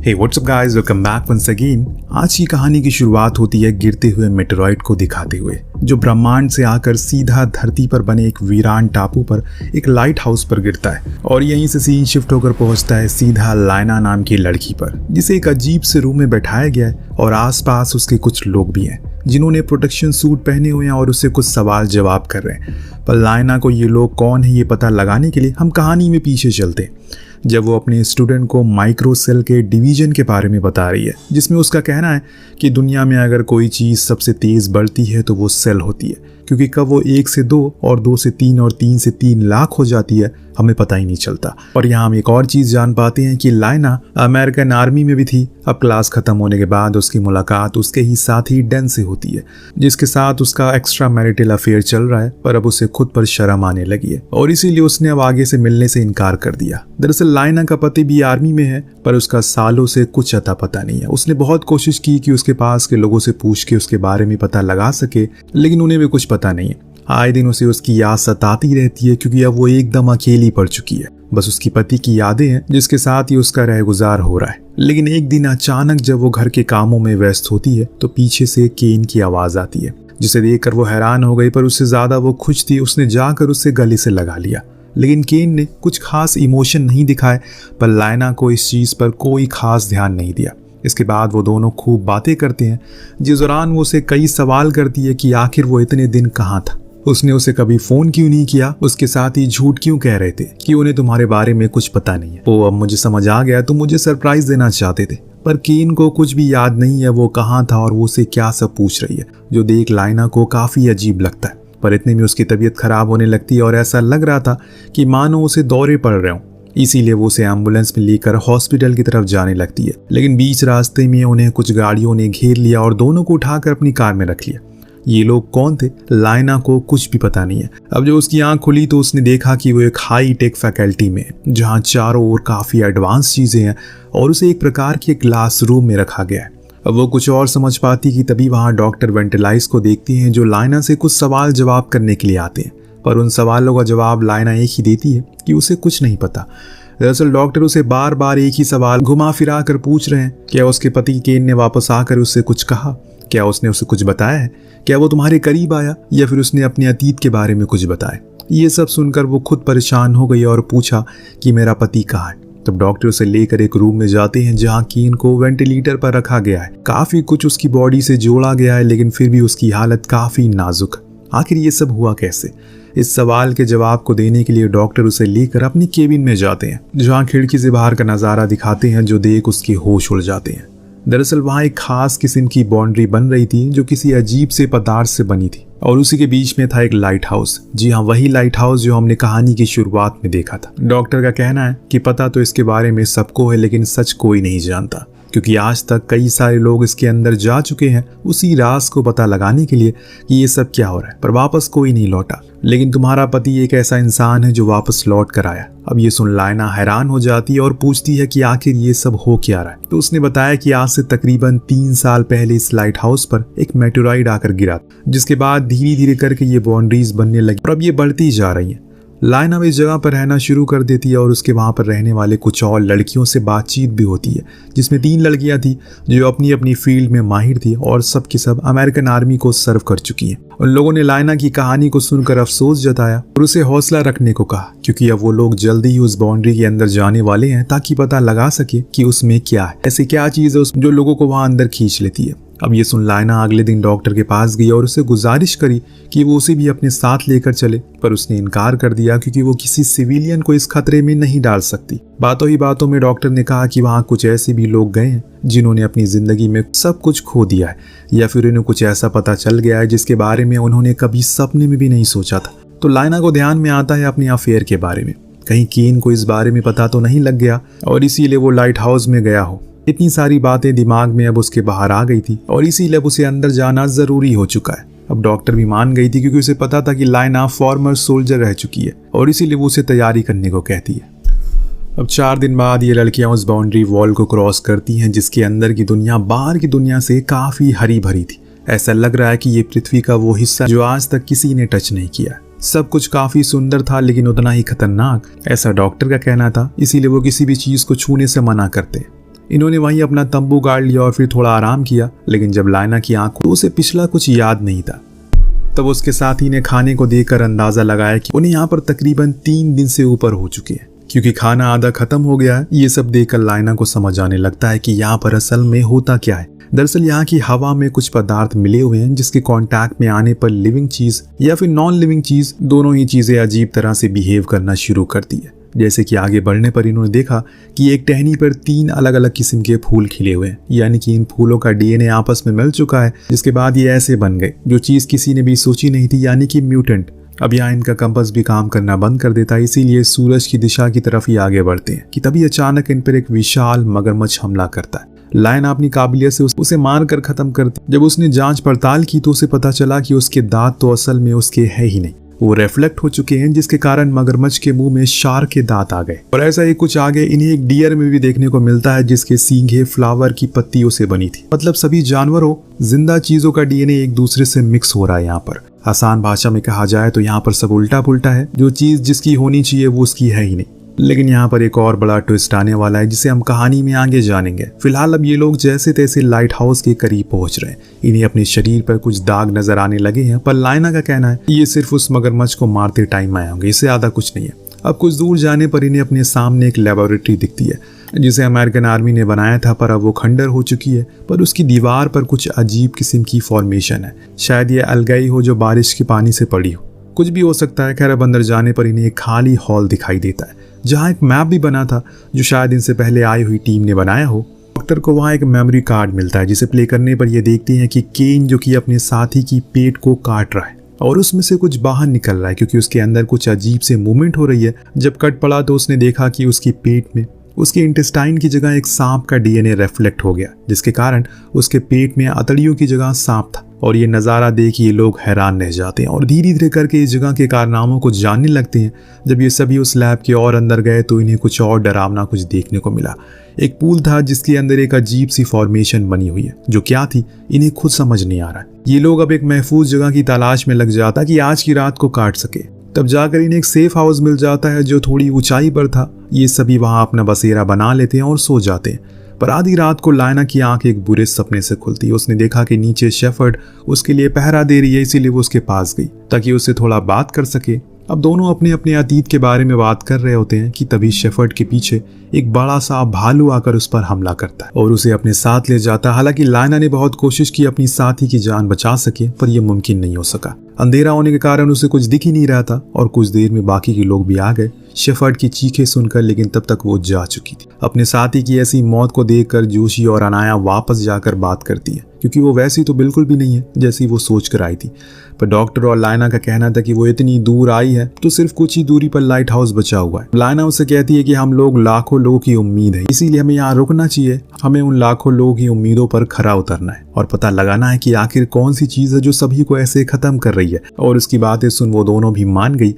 हे what's up guys, welcome back once again. आज की कहानी की शुरुआत होती है गिरते हुए मेटेरॉइड को दिखाते हुए, जो ब्रह्मांड से आकर सीधा धरती पर बने एक वीरान टापू पर एक लाइट हाउस पर गिरता है और यहीं से सीन शिफ्ट होकर पहुंचता है सीधा लाइना नाम की लड़की पर, जिसे एक अजीब से रूम में बैठाया गया है और आसपास उसके कुछ लोग भी हैं जिन्होंने प्रोटेक्शन सूट पहने हुए हैं और उससे कुछ सवाल जवाब कर रहे हैं। पर लाइना को ये लोग कौन है ये पता लगाने के लिए हम कहानी में पीछे चलते हैं, जब वो अपने स्टूडेंट को माइक्रो सेल के डिवीजन के बारे में बता रही है, जिसमें उसका कहना है कि दुनिया में अगर कोई चीज़ सबसे तेज़ बढ़ती है तो वो सेल होती है, क्योंकि कब वो 1 से 2 और 2 से 3 और 3 से 3 लाख हो जाती है हमें पता ही नहीं चलता। और यहाँ हम एक और चीज़ जान पाते हैं कि लाइना अमेरिकन आर्मी में भी थी। अब क्लास खत्म होने के बाद उसकी मुलाकात उसके ही साथी डैन से होती है, जिसके साथ उसका एक्स्ट्रा मैरिटल अफेयर चल रहा है, पर अब उसे खुद पर शर्म आने लगी है और इसीलिए उसने अब आगे से मिलने से इनकार कर दिया। दरअसल लाइना का पति भी आर्मी में है, पर उसका सालों से कुछ अता पता नहीं है। उसने बहुत कोशिश की कि उसके पास के लोगों से पूछ के उसके बारे में पता लगा सके, लेकिन उन्हें भी कुछ पता नहीं है। आए दिन उसे उसकी याद सताती रहती है, क्योंकि अब वो एकदम अकेली पड़ चुकी है। बस उसकी पति की यादें हैं जिसके साथ ही उसका रहगुजार हो रहा है। लेकिन एक दिन अचानक जब वो घर के कामों में व्यस्त होती है तो पीछे से केन की आवाज आती है, जिसे देखकर वो हैरान हो गई, पर उससे ज्यादा वो खुश थी। उसने जाकर उससे गले से लगा लिया, लेकिन केन ने कुछ खास इमोशन नहीं दिखाए, पर लाइना को इस चीज पर कोई खास ध्यान नहीं दिया। इसके बाद वो दोनों खूब बातें करते हैं, जिस दौरान वो उसे कई सवाल करती है कि आखिर वो इतने दिन कहाँ था, उसने उसे कभी फोन क्यों नहीं किया, उसके साथ ही झूठ क्यों कह रहे थे कि उन्हें तुम्हारे बारे में कुछ पता नहीं है। वो अब मुझे समझ आ गया, तुम मुझे सरप्राइज देना चाहते थे। पर केन को कुछ भी याद नहीं है वो कहाँ था और वो उसे क्या सब पूछ रही है, जो देख लाइना को काफी अजीब लगता है। पर इतने में उसकी तबीयत खराब होने लगती है और ऐसा लग रहा था कि मानो उसे दौरे पड़ रहे हों, इसीलिए वो उसे एम्बुलेंस में लेकर हॉस्पिटल की तरफ जाने लगती है। लेकिन बीच रास्ते में उन्हें कुछ गाड़ियों ने घेर लिया और दोनों को उठाकर अपनी कार में रख लिया। ये लोग कौन थे लाइना को कुछ भी पता नहीं है। अब जब उसकी आंख खुली तो उसने देखा कि वो एक हाई टेक फैकल्टी में, जहां चारों ओर काफी एडवांस चीजें हैं और उसे एक प्रकार के क्लास रूम में रखा गया है। अब वो कुछ और समझ पाती कि तभी वहां डॉक्टर वेंटिलाइज को देखती हैं, जो लाइना से कुछ सवाल जवाब करने के लिए आते हैं। पर उन सवालों का जवाब लाइना एक ही देती है कि उसे कुछ नहीं पता। दरअसल डॉक्टर उसे बार बार एक ही सवाल घुमा फिरा कर पूछ रहे हैं, क्या उसके पति केन ने वापस आकर उससे कुछ कहा, क्या उसने उसे कुछ बताया है, क्या वो तुम्हारे करीब आया, या फिर उसने अपने अतीत के बारे में कुछ बताया। ये सब सुनकर वो खुद परेशान हो गई और पूछा कि मेरा पति कहाँ है। तब डॉक्टर उसे लेकर एक रूम में जाते हैं जहाँ केन को वेंटिलेटर पर रखा गया है। काफी कुछ उसकी बॉडी से जोड़ा गया है, लेकिन फिर भी उसकी हालत काफी नाजुक है। आखिर ये सब हुआ कैसे? इस सवाल के जवाब को देने के लिए डॉक्टर उसे लेकर अपनी केबिन में जाते हैं, जहाँ खिड़की से बाहर का नजारा दिखाते हैं, जो देख उसके होश उड़ जाते हैं। दरअसल वहाँ एक खास किस्म की बाउंड्री बन रही थी जो किसी अजीब से पदार्थ से बनी थी, और उसी के बीच में था एक लाइट हाउस। जी हाँ, वही लाइट हाउस जो हमने कहानी की शुरुआत में देखा था। डॉक्टर का कहना है कि पता तो इसके बारे में सबको है, लेकिन सच कोई नहीं जानता, क्योंकि आज तक कई सारे लोग इसके अंदर जा चुके हैं उसी राज को पता लगाने के लिए कि ये सब क्या हो रहा है, पर वापस कोई नहीं लौटा। लेकिन तुम्हारा पति एक ऐसा इंसान है जो वापस लौट कर आया। अब ये सुन लाइना हैरान हो जाती है और पूछती है कि आखिर ये सब हो क्या रहा है। तो उसने बताया कि आज से तकरीबन 3 साल पहले इस लाइट हाउस पर एक मेटेरॉइड आकर गिरा, जिसके बाद धीरे धीरे करके ये बाउंड्रीज बनने लगी और अब ये बढ़ती जा रही है। लाइना इस जगह पर रहना शुरू कर देती है और उसके वहाँ पर रहने वाले कुछ और लड़कियों से बातचीत भी होती है, जिसमें 3 लड़कियां थी जो अपनी अपनी फील्ड में माहिर थी और सब की सब अमेरिकन आर्मी को सर्व कर चुकी हैं। उन लोगों ने लाइना की कहानी को सुनकर अफसोस जताया और उसे हौसला रखने को कहा, क्योंकि अब वो लोग जल्दी ही उस बाउंड्री के अंदर जाने वाले हैं, ताकि पता लगा सके कि उसमें क्या है, ऐसी क्या चीज़ है जो लोगों को वहाँ अंदर खींच लेती है। अब ये सुन लाइना अगले दिन डॉक्टर के पास गई और उसे गुजारिश करी कि वो उसे भी अपने साथ लेकर चले, पर उसने इनकार कर दिया, क्योंकि वो किसी सिविलियन को इस खतरे में नहीं डाल सकती। बातों ही बातों में डॉक्टर ने कहा कि वहाँ कुछ ऐसे भी लोग गए हैं जिन्होंने अपनी जिंदगी में सब कुछ खो दिया है, या फिर उन्हें कुछ ऐसा पता चल गया है जिसके बारे में उन्होंने कभी सपने में भी नहीं सोचा था। तो लाइना को ध्यान में आता है अपने अफेयर के बारे में, कहीं केन को इस बारे में पता तो नहीं लग गया और इसीलिए वो लाइट हाउस में गया हो। इतनी सारी बातें दिमाग में अब उसके बाहर आ गई थी और इसीलिए अब उसे अंदर जाना जरूरी हो चुका है। अब डॉक्टर भी मान गई थी, क्योंकि उसे पता था कि लाइना फॉर्मर सोल्जर रह चुकी है और इसीलिए वो उसे तैयारी करने को कहती है। अब 4 दिन बाद ये लड़कियां उस बाउंड्री वॉल को क्रॉस करती हैं, जिसके अंदर की दुनिया बाहर की दुनिया से काफी हरी भरी थी। ऐसा लग रहा है कि ये पृथ्वी का वो हिस्सा जो आज तक किसी ने टच नहीं किया। सब कुछ काफी सुंदर था, लेकिन उतना ही खतरनाक, ऐसा डॉक्टर का कहना था। इसीलिए वो किसी भी चीज को छूने से मना करते। इन्होंने वहीं अपना तंबू गाड़ लिया और फिर थोड़ा आराम किया, लेकिन जब लायना की आंख खुली तो उसे पिछला कुछ याद नहीं था। तब उसके साथी ने खाने को देखकर अंदाजा लगाया कि उन्हें यहाँ पर तकरीबन 3 दिन से ऊपर हो चुके हैं, क्योंकि खाना आधा खत्म हो गया है। ये सब देखकर लायना को समझ आने लगता है कि यहाँ पर असल में होता क्या है। दरअसल यहाँ की हवा में कुछ पदार्थ मिले हुए हैं जिसके कांटेक्ट में आने पर लिविंग चीज या फिर नॉन लिविंग चीज, दोनों ही चीजें अजीब तरह से बिहेव करना शुरू करती है। जैसे कि आगे बढ़ने पर इन्होंने देखा कि एक टहनी पर 3 अलग अलग किस्म के फूल खिले हुए हैं, यानी कि इन फूलों का डीएनए आपस में मिल चुका है, जिसके बाद ये ऐसे बन गए जो चीज किसी ने भी सोची नहीं थी, यानी कि म्यूटेंट। अब यहाँ इनका कंपास भी काम करना बंद कर देता है, इसीलिए सूरज की दिशा की तरफ ही आगे बढ़ते हैं कि तभी अचानक इन पर एक विशाल मगरमच्छ हमला करता है। लायना अपनी काबिलियत से उसे मार कर खत्म करती। जब उसने जांच पड़ताल की तो उसे पता चला कि उसके दांत तो असल में उसके है ही नहीं, वो रिफ्लेक्ट हो चुके हैं, जिसके कारण मगरमच्छ के मुंह में शार्क के दांत आ गए। और ऐसा ही कुछ आगे इन्हें एक डियर में भी देखने को मिलता है जिसके सींगे फ्लावर की पत्तियों से बनी थी। मतलब सभी जानवरों, जिंदा चीजों का डीएनए एक दूसरे से मिक्स हो रहा है। यहाँ पर आसान भाषा में कहा जाए तो यहाँ पर सब उल्टा पुल्टा है, जो चीज जिसकी होनी चाहिए वो उसकी है ही नहीं। लेकिन यहाँ पर एक और बड़ा ट्विस्ट आने वाला है जिसे हम कहानी में आगे जानेंगे। फिलहाल अब ये लोग जैसे तैसे लाइट हाउस के करीब पहुंच रहे हैं। इन्हें अपने शरीर पर कुछ दाग नजर आने लगे हैं, पर लायना का कहना है ये सिर्फ उस मगरमच्छ को मारते टाइम आए होंगे, इससे ज्यादा कुछ नहीं है। अब कुछ दूर जाने पर इन्हें अपने सामने एक लेबोरेटरी दिखती है जिसे अमेरिकन आर्मी ने बनाया था, पर अब वो खंडर हो चुकी है। पर उसकी दीवार पर कुछ अजीब किस्म की फॉर्मेशन है, शायद ये अलगाई हो जो बारिश के पानी से पड़ी हो, कुछ भी हो सकता है। खैर अब अंदर जाने पर इन्हें एक खाली हॉल दिखाई देता है जहाँ एक मैप भी बना था जो शायद इनसे पहले आई हुई टीम ने बनाया हो। डॉक्टर को वहाँ एक मेमोरी कार्ड मिलता है जिसे प्ले करने पर यह देखते हैं कि केन जो कि अपने साथी की पेट को काट रहा है और उसमें से कुछ बाहर निकल रहा है, क्योंकि उसके अंदर कुछ अजीब से मूवमेंट हो रही है। जब कट पड़ा तो उसने देखा कि उसकी पेट में उसके इंटेस्टाइन की जगह एक सांप का डीएनए रिफ्लेक्ट हो गया, जिसके कारण उसके पेट में अतड़ियों की जगह सांप था। और ये नज़ारा देख ये लोग हैरान रह जाते हैं और धीरे धीरे करके इस जगह के कारनामों को जानने लगते हैं। जब ये सभी उस लैब के और अंदर गए तो इन्हें कुछ और डरावना कुछ देखने को मिला। एक पूल था जिसके अंदर एक अजीब सी फॉर्मेशन बनी हुई है, जो क्या थी इन्हें खुद समझ नहीं आ रहा। ये लोग अब एक महफूज जगह की तलाश में लग जाता कि आज की रात को काट सके। तब जाकर इन्हें एक सेफ हाउस मिल जाता है जो थोड़ी ऊंचाई पर था। ये सभी वहां अपना बसेरा बना लेते हैं और सो जाते हैं। पर आधी रात को लायना की आंख एक बुरे सपने से खुलती है। उसने देखा कि नीचे शेफर्ड उसके लिए पहरा दे रही है, इसीलिए वो उसके पास गई ताकि उससे थोड़ा बात कर सके। अब दोनों अपने अपने अतीत के बारे में बात कर रहे होते हैं कि तभी शेफर्ड के पीछे एक बड़ा सा भालू आकर उस पर हमला करता है और उसे अपने साथ ले जाता है। हालांकि लायना ने बहुत कोशिश की अपनी साथी की जान बचा सके, पर यह मुमकिन नहीं हो सका। अंधेरा होने के कारण उसे कुछ दिख ही नहीं रहा था और कुछ देर में बाकी के लोग भी आ गए शेफर्ड की चीखें सुनकर, लेकिन तब तक वो जा चुकी थी। अपने साथी की ऐसी मौत को देखकर जोशी और अनाया वापस जाकर बात करती है, क्योंकि वो वैसी तो बिल्कुल भी नहीं है जैसी वो सोच कर आई थी। पर डॉक्टर और लायना का कहना था कि वो इतनी दूर आई है तो सिर्फ कुछ ही दूरी पर लाइट हाउस बचा हुआ है। लायना उसे कहती है कि हम लोग लाखों लोगों की उम्मीद है, इसीलिए हमें यहाँ रुकना चाहिए। हमें उन लाखों लोगों की उम्मीदों पर खरा उतरना है और पता लगाना है कि आखिर कौन सी चीज है जो सभी को ऐसे खत्म कर रही है। और उसकी बातें सुन वो दोनों भी मान गई।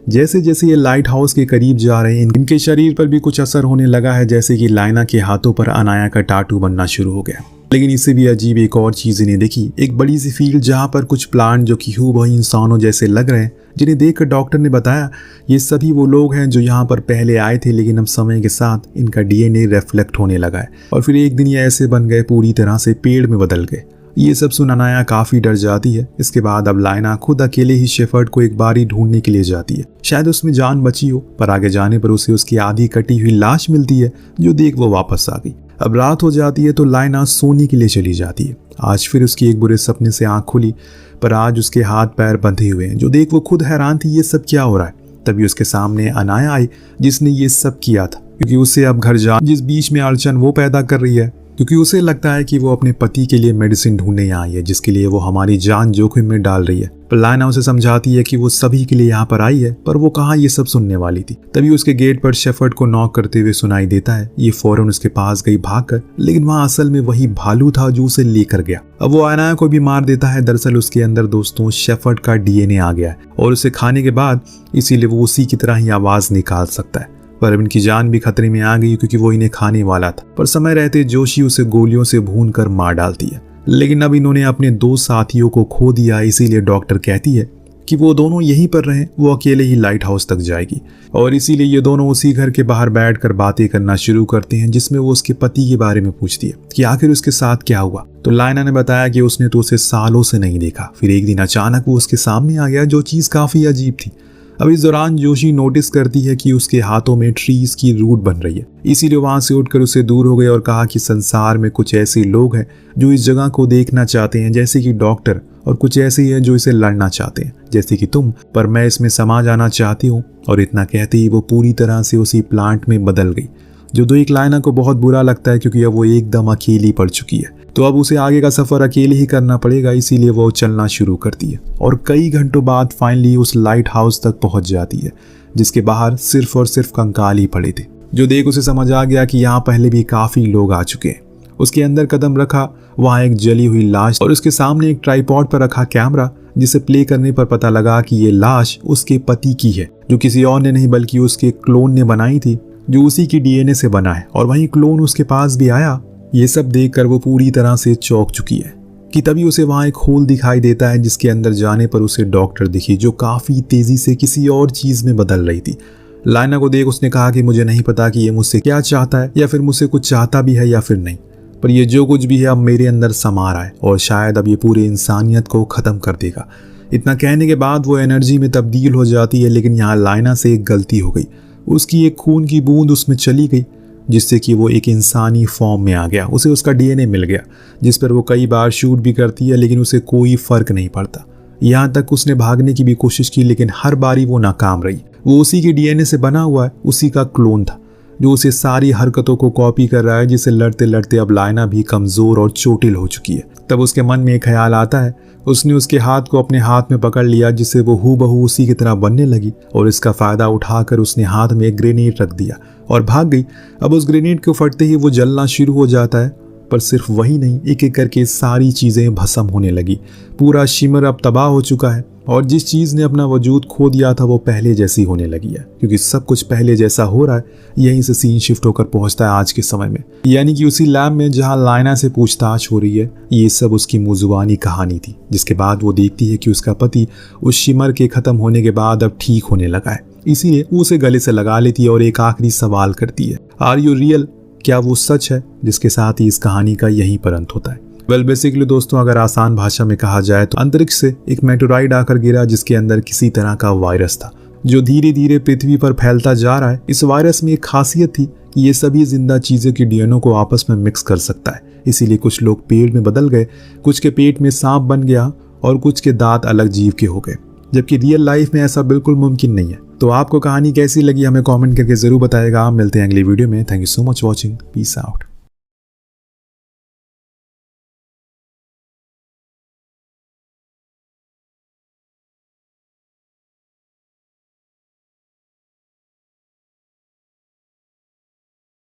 जैसे जैसे ये लाइट हाउस के करीब जा रहे हैं इनके शरीर पर भी कुछ असर होने लगा है, जैसे कि लायना के हाथों पर अनाया का टाटू बनना शुरू हो गया। लेकिन इससे भी अजीब एक और चीज इन्हें दिखी, एक बड़ी सी फील्ड जहाँ पर कुछ प्लांट जो कि हूबहू इंसानों जैसे लग रहे हैं, जिन्हें देखकर डॉक्टर ने बताया ये सभी वो लोग हैं जो यहाँ पर पहले आए थे, लेकिन अब समय के साथ इनका डीएनए रिफ्लेक्ट होने लगा है और फिर एक दिन ये ऐसे बन गए पूरी तरह से पेड़ में बदल गए। ये सब सुन अनाया काफी डर जाती है। इसके बाद अब लायना खुद अकेले ही शेफर्ड को एक बारी ढूंढने के लिए जाती है। शायद उसमें जान बची हो, पर आगे जाने पर उसे उसकी आधी कटी हुई लाश मिलती है, जो देख वो वापस आ गई। अब रात हो जाती है तो लायना सोने के लिए चली जाती है। आज फिर उसकी एक बुरे सपने से आंख खुली, पर आज उसके हाथ पैर बंधे हुए हैं, जो देख वो खुद हैरान थी ये सब क्या हो रहा है। तभी उसके सामने अनाया आई जिसने ये सब किया था, क्योंकि उसे अब घर जा जिस बीच में अड़चन वो पैदा कर रही है, क्योंकि उसे लगता है कि वो अपने पति के लिए मेडिसिन ढूंढने आई है जिसके लिए वो हमारी जान जोखिम में डाल रही है। पर लायना उसे समझाती है कि वो सभी के लिए यहाँ पर आई है, पर वो कहाँ ये सब सुनने वाली थी। तभी उसके गेट पर शेफर्ड को नॉक करते हुए सुनाई देता है। ये फौरन उसके पास गई भागकर, लेकिन वहाँ असल में वही भालू था जो उसे लेकर गया। अब वो अनाया को भी मार देता है। दरअसल उसके अंदर दोस्तों शेफर्ड का डीएनए आ गया है और उसे खाने के बाद इसीलिए वो उसी की तरह ही आवाज निकाल सकता है। पर अब इनकी जान भी खतरे में आ गई क्योंकि वो इन्हें खाने वाला था। पर समय रहते जोशी उसे गोलियों से भून कर मार डालती है। लेकिन अब इन्होंने अपने 2 साथियों को खो दिया, इसीलिए डॉक्टर कहती है कि वो दोनों यहीं पर रहें, वो अकेले ही लाइट हाउस तक जाएगी। और इसीलिए ये दोनों उसी घर के बाहर बैठकर बातें करना शुरू करते हैं, जिसमें वो उसके पति के बारे में पूछती है कि आखिर उसके साथ क्या हुआ। तो लायना ने बताया कि उसने तो उसे सालों से नहीं देखा, फिर एक दिन अचानक वो उसके सामने आ गया, जो चीज़ काफ़ी अजीब थी। अब इस दौरान जोशी नोटिस करती है कि उसके हाथों में ट्रीज की रूट बन रही है, इसीलिए वहां से उठकर उससे दूर हो गए और कहा कि संसार में कुछ ऐसे लोग हैं जो इस जगह को देखना चाहते हैं, जैसे कि डॉक्टर, और कुछ ऐसे ही हैं जो इसे लड़ना चाहते हैं, जैसे कि तुम, पर मैं इसमें समा जाना चाहती हूँ। और इतना कहते ही वो पूरी तरह से उसी प्लांट में बदल गई, जो देख लायना को बहुत बुरा लगता है, क्योंकि अब वो एकदम अकेली पड़ चुकी है। तो अब उसे आगे का सफर अकेले ही करना पड़ेगा, इसीलिए वो चलना शुरू करती है और कई घंटों बाद फाइनली उस लाइट हाउस तक पहुंच जाती है, जिसके बाहर सिर्फ और सिर्फ कंकाल ही पड़े थे। जो देख उसे समझ आ गया कि यहाँ पहले भी काफी लोग आ चुके हैं। उसके अंदर कदम रखा, वहाँ एक जली हुई लाश और उसके सामने एक ट्राइपॉड पर रखा कैमरा, जिसे प्ले करने पर पता लगा कि ये लाश उसके पति की है, जो किसी और ने नहीं बल्कि उसके क्लोन ने बनाई थी, जो उसी की डीएनए से बना है। और वहीं क्लोन उसके पास भी आया। ये सब देखकर वो पूरी तरह से चौंक चुकी है कि तभी उसे वहाँ एक होल दिखाई देता है, जिसके अंदर जाने पर उसे डॉक्टर दिखी, जो काफी तेजी से किसी और चीज में बदल रही थी। लायना को देख उसने कहा कि मुझे नहीं पता कि ये मुझसे क्या चाहता है, या फिर मुझसे कुछ चाहता भी है या फिर नहीं, पर ये जो कुछ भी है अब मेरे अंदर समा रहा है और शायद अब ये पूरी इंसानियत को खत्म कर देगा। इतना कहने के बाद वो एनर्जी में तब्दील हो जाती है, लेकिन यहाँ लायना से एक गलती हो गई। उसकी एक खून की बूंद उसमें चली गई, जिससे कि वो एक इंसानी फॉर्म में आ गया। उसे उसका डीएनए मिल गया, जिस पर वो कई बार शूट भी करती है, लेकिन उसे कोई फर्क नहीं पड़ता। यहाँ तक उसने भागने की भी कोशिश की, लेकिन हर बारी वो नाकाम रही। वो उसी के डीएनए से बना हुआ है, उसी का क्लोन था, जो उसे सारी हरकतों को कॉपी कर रहा है, जिसे लड़ते लड़ते अब लायना भी कमजोर और चोटिल हो चुकी है। तब उसके मन में एक ख्याल आता है। उसने उसके हाथ को अपने हाथ में पकड़ लिया, जिससे वो हूबहू उसी की तरह बनने लगी, और इसका फायदा उठाकर उसने हाथ में एक ग्रेनेड रख दिया और भाग गई। अब उस ग्रेनेड को फटते ही वो जलना शुरू हो जाता है, पर सिर्फ वही नहीं, एक एक करके सारी चीजें भस्म होने लगी। पूरा शिमर अब तबाह हो चुका है, और जिस चीज ने अपना वजूद खो दिया था वो पहले जैसी होने लगी है, क्योंकि सब कुछ पहले जैसा हो रहा है। यहीं से सीन शिफ्ट होकर पहुंचता है आज के समय में, यानी कि उसी लैब में जहां लायना से पूछताछ हो रही है। ये सब उसकी मुजुबानी कहानी थी, जिसके बाद वो देखती है कि उसका पति उस शिमर के खत्म होने के बाद अब ठीक होने लगा है, इसीलिए वो उसे गले से लगा लेती है और एक आखिरी सवाल करती है, आर यू रियल? क्या वो सच है? जिसके साथ ही इस कहानी का यहीं पर अंत होता है। वेल बेसिकली दोस्तों, अगर आसान भाषा में कहा जाए तो अंतरिक्ष से एक मेटोराइड आकर गिरा, जिसके अंदर किसी तरह का वायरस था, जो धीरे धीरे पृथ्वी पर फैलता जा रहा है। इस वायरस में एक खासियत थी कि ये सभी जिंदा चीजों की डीएनए को आपस में मिक्स कर सकता है, इसीलिए कुछ लोग पेड़ में बदल गए, कुछ के पेट में सांप बन गया और कुछ के दांत अलग जीव के हो गए, जबकि रियल लाइफ में ऐसा बिल्कुल मुमकिन नहीं है। तो आपको कहानी कैसी लगी हमें कमेंट करके जरूर बताएगा। मिलते हैं अगली वीडियो में। Thank you so much watching. Peace out.